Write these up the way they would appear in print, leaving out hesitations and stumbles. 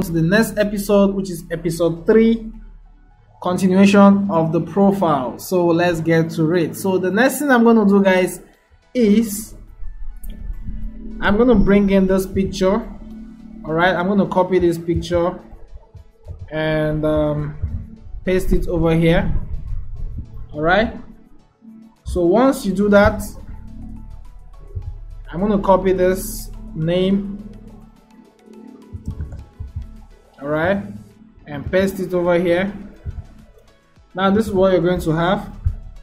on to the next episode, which is episode 3, continuation of the profile. So let's get to it. So the next thing I'm going to do, guys, is I'm going to bring in this picture. All right, I'm going to copy this picture and paste it over here. All right, so once you do that, I'm going to copy this name, all right, and paste it over here. Now this is what you're going to have.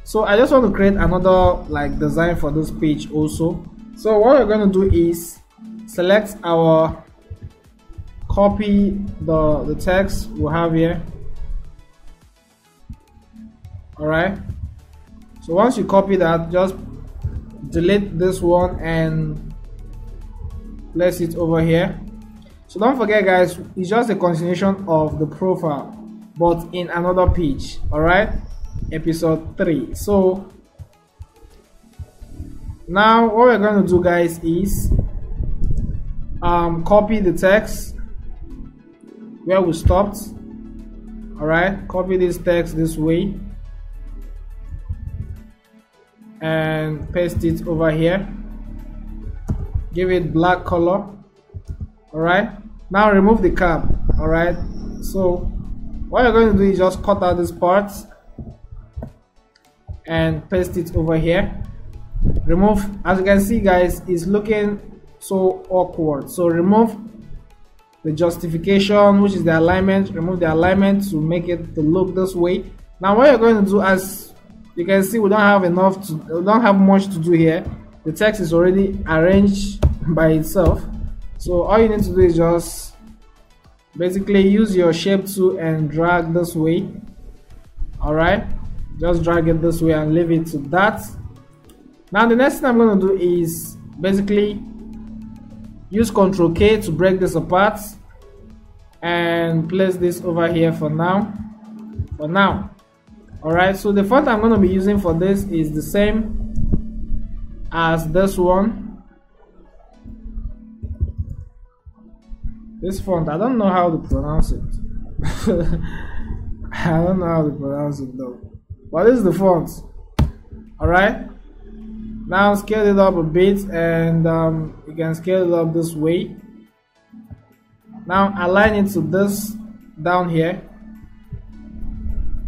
So I just want to create another like design for this page also. So what we're going to do is select our copy the text we have here. All right, so once you copy that, just delete this one and place it over here. So don't forget, guys, it's just a continuation of the profile but in another page. All right, episode 3. So now what we're going to do, guys, is copy the text where we stopped. All right, copy this text this way and paste it over here. Give it black color. All right, now remove the cap. All right, so what you're going to do is just cut out this part and paste it over here. Remove, as you can see, guys, it's looking so awkward. So remove the justification, which is the alignment. Remove the alignment to make it to look this way. Now what you're going to do, as you can see, we don't have much to do here. The text is already arranged by itself. So all you need to do is just basically use your shape tool and drag this way. All right, just drag it this way and leave it to that. Now the next thing I'm going to do is basically use Ctrl K to break this apart and place this over here for now. All right, so the font I'm going to be using for this is the same as this one. This font, I don't know how to pronounce it. I don't know how to pronounce it though, but this is the font. All right, now scale it up a bit, and you can scale it up this way. Now align it to this down here.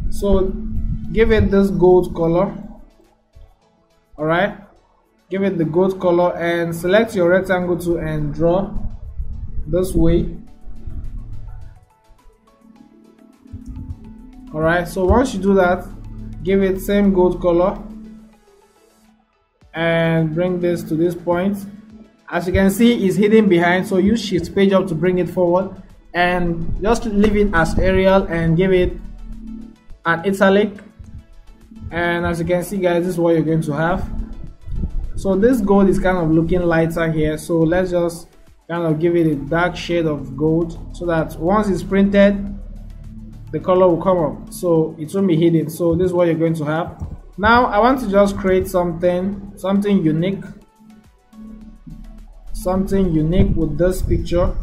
So give it this gold color. All right, give it the gold color and select your rectangle tool and draw this way. All right, so once you do that, give it same gold color and bring this to this point. As you can see, it's hidden behind, so use shift page up to bring it forward and just leave it as Arial and give it an italic. And as you can see, guys, this is what you're going to have. So this gold is kind of looking lighter here, so let's just kind of give it a dark shade of gold so that once it's printed, the color will come up, so it won't be hidden. So this is what you're going to have. Now I want to just create something unique with this picture.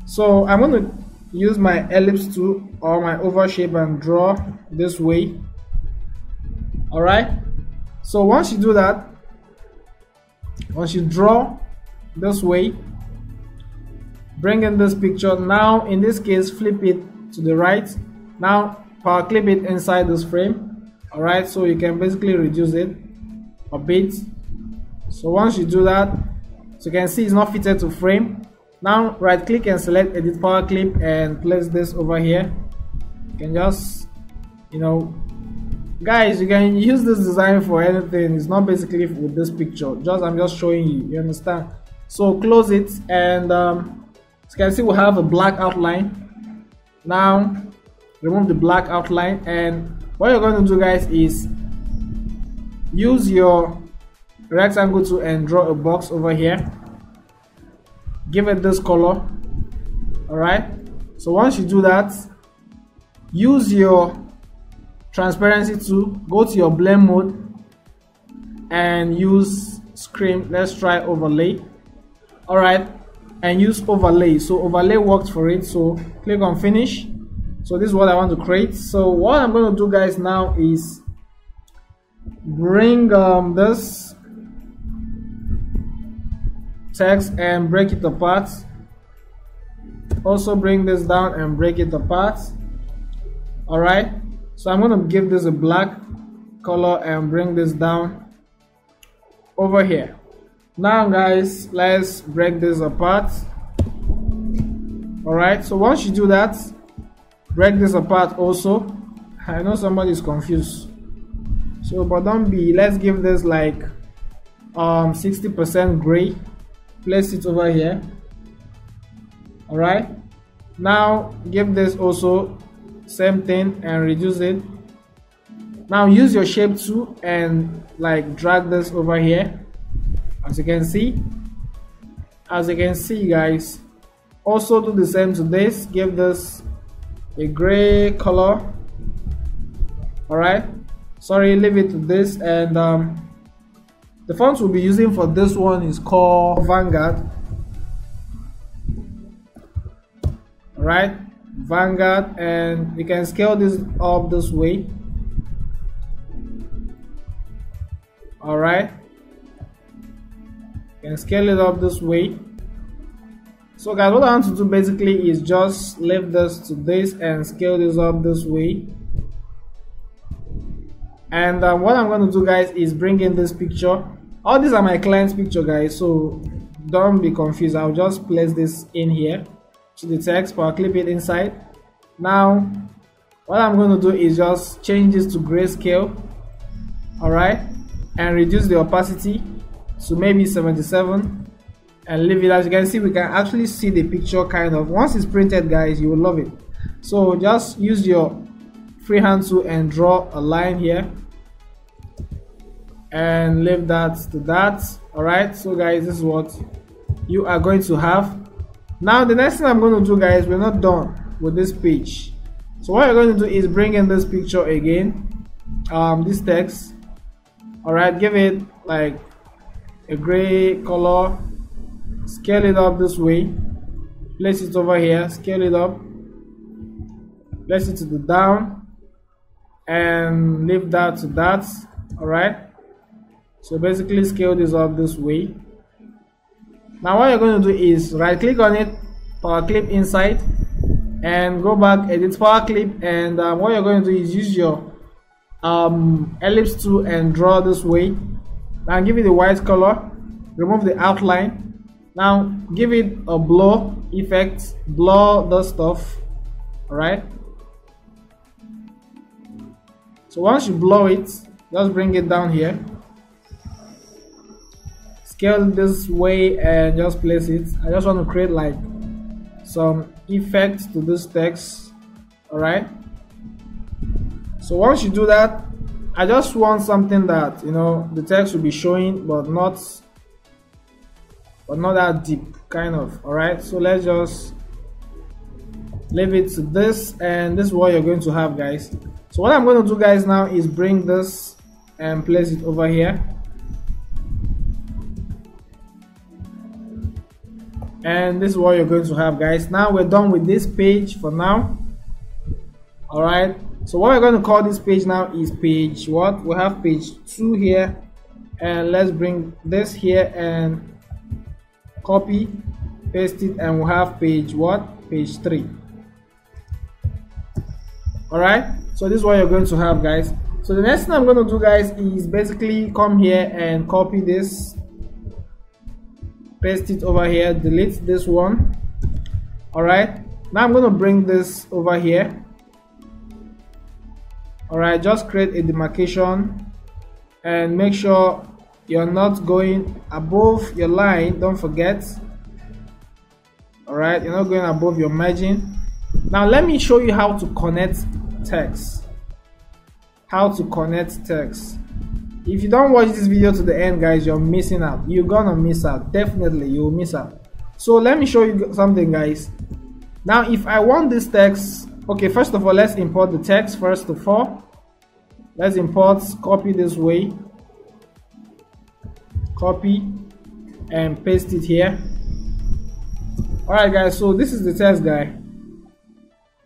So I'm going to use my ellipse tool or my oval shape and draw this way. All right, so once you do that, once you draw this way, bring in this picture. Now in this case, flip it to the right. Now power clip it inside this frame. All right, so you can basically reduce it a bit. So once you do that, so you can see it's not fitted to frame. Now right click and select edit power clip and place this over here. You can just, guys, you can use this design for anything. It's not basically with this picture, I'm just showing you understand. So close it, and as you can see, we have a black outline. Now remove the black outline, and what you're going to do, guys, is use your rectangle tool and draw a box over here. Give it this color. All right, so once you do that, use your transparency tool, go to your blend mode and use screen. Let's try overlay. All right, and use overlay. So overlay worked for it, so click on finish. So this is what I want to create. So what I'm going to do, guys, now is bring this text and break it apart. Also bring this down and break it apart. All right, so I'm going to give this a black color and bring this down over here. Now guys, let's break this apart. All right, so once you do that, break this apart also. I know somebody is confused, so but don't be. Let's give this like 60% gray. Place it over here. All right, now give this also same thing and reduce it. Now use your shape tool and like drag this over here. As you can see, guys, also do the same to this. Give this a gray color. All right, sorry, leave it to this. And the font we'll be using for this one is called Vanguard. All right, Vanguard, and you can scale this up this way. All right, you can scale it up this way. So guys, what I want to do basically is just leave this to this and scale this up this way. And what I'm going to do, guys, is bring in this picture. All these are my client's picture, guys, so don't be confused. I'll just place this in here to the text, power clip it inside. Now what I'm going to do is just change this to grayscale. All right, and reduce the opacity to maybe 77 and leave it. As you can see, we can actually see the picture kind of. Once it's printed, guys, you will love it. So just use your freehand tool and draw a line here and leave that to that. All right, so guys, this is what you are going to have. Now the next thing I'm going to do, guys, we're not done with this page. So what you're going to do is bring in this picture again, this text. All right, give it like a gray color, scale it up this way, place it over here, scale it up, place it to the down, and leave that to that. All right, so basically scale this up this way. Now what you're going to do is right click on it, power clip inside, and go back, edit power clip, and what you're going to do is use your ellipse tool and draw this way. Now give it a white color, remove the outline. Now give it a blur effect, blur the stuff. All right, so once you blur it, just bring it down here, scale this way, and just place it. I just want to create like some effect to this text. All right, so once you do that, I just want something that, you know, the text will be showing but not that deep kind of. All right, so let's just leave it to this, and this is what you're going to have, guys. So what I'm going to do, guys, now is bring this and place it over here. And this is what you're going to have, guys. Now we're done with this page for now. All right, so what we're going to call this page now is page what? We have page 2 here, and let's bring this here and copy, paste it, and we'll have page what? Page 3. All right, so this is what you're going to have, guys. So the next thing I'm going to do, guys, is basically come here and copy this, paste it over here, delete this one. All right, now I'm going to bring this over here. All right, just create a demarcation and make sure you're not going above your line. Don't forget. All right, you're not going above your margin. Now let me show you how to connect text. If you don't watch this video to the end, guys, you're missing out. You're gonna miss out. Definitely you'll miss out. So let me show you something, guys. Now if I want this text, okay, first of all, let's import the text. First of all, let's import, copy this way, copy and paste it here. Alright guys, so this is the text guy.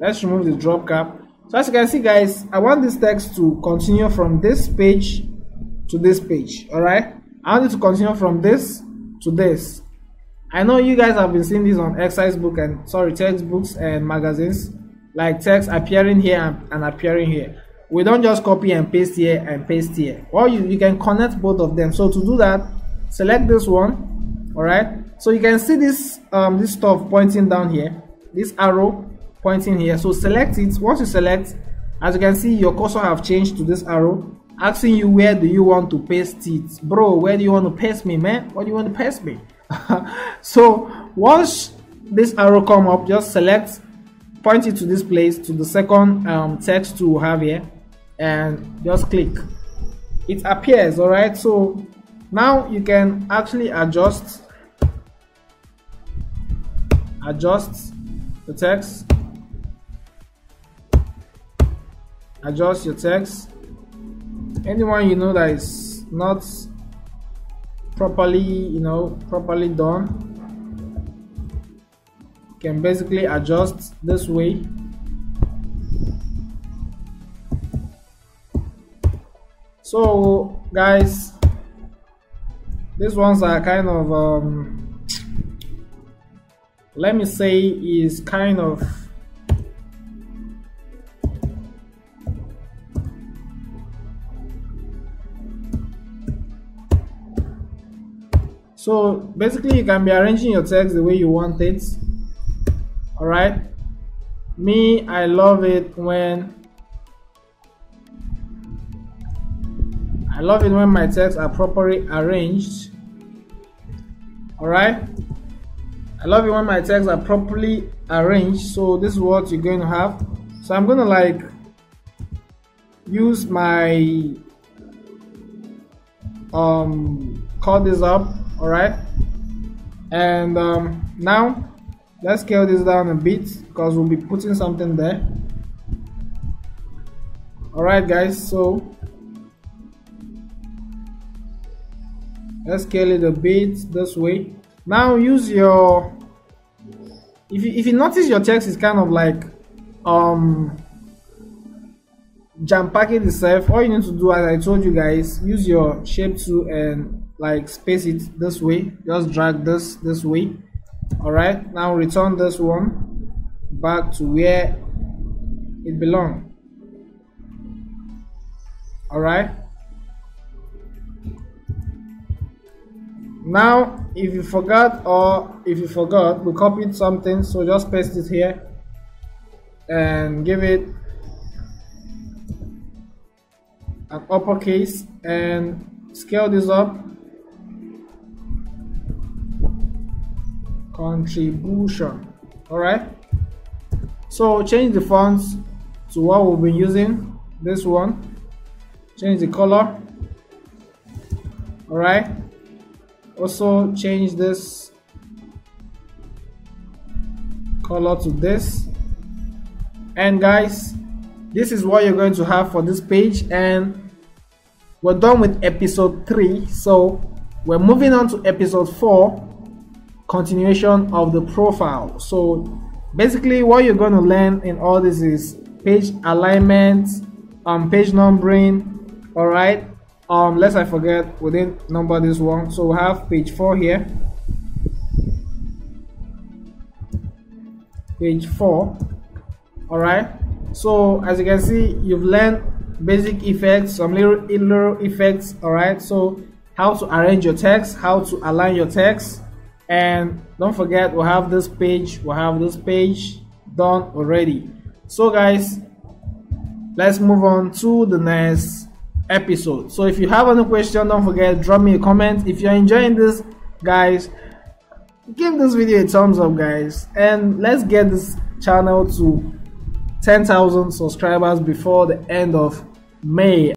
Let's remove the drop cap. So as you can see guys, I want this text to continue from this page to this page. Alright, I want it to continue from this to this. I know you guys have been seeing this on exercise book and textbooks and magazines, like text appearing here and appearing here. We don't just copy and paste here and paste here. Or you can connect both of them. So to do that, select this one. Alright, so you can see this this stuff pointing down here, this arrow pointing here. So select it. Once you select, as you can see, your cursor have changed to this arrow, asking you where do you want to paste it. Bro, where do you want to paste me, man? What do you want to paste me? So once this arrow come up, just select, point it to this place, to the second text to have here, and just click. It appears. All right, so now you can actually adjust the text, adjust your text. Anyone you know that is not properly done, can basically adjust this way. So guys, these ones are kind of let me say is kind of so basically you can be arranging your text the way you want it. All right, me, I love it when my texts are properly arranged. All right, I love it when my texts are properly arranged. So this is what you're going to have. So I'm going to like use my call this up. All right, and now let's scale this down a bit because we'll be putting something there. All right guys, so let's scale it a bit this way. Now use your, if you notice your text is kind of like jam packing itself, all you need to do, as I told you guys, use your shape tool and like space it this way. Just drag this way. All right, now return this one back to where it belongs. All right, now if you forgot we copied something, so just paste it here and give it an uppercase and scale this up. Contribution. All right, so change the fonts to what we've been using, this one. Change the color. All right, also change this color to this. And guys, this is what you're going to have for this page, and we're done with episode 3. So we're moving on to episode 4, continuation of the profile. So basically what you're going to learn in all this is page alignment, page numbering. All right, lest I forget, we didn't number this one, so we have page 4 here, page 4. All right, so as you can see, you've learned basic effects, some little effects. All right, so how to arrange your text, how to align your text. And don't forget, we'll have this page done already. So guys, let's move on to the next episode. So if you have any question, don't forget, drop me a comment. If you're enjoying this, guys, give this video a thumbs up, guys, and let's get this channel to 10,000 subscribers before the end of May.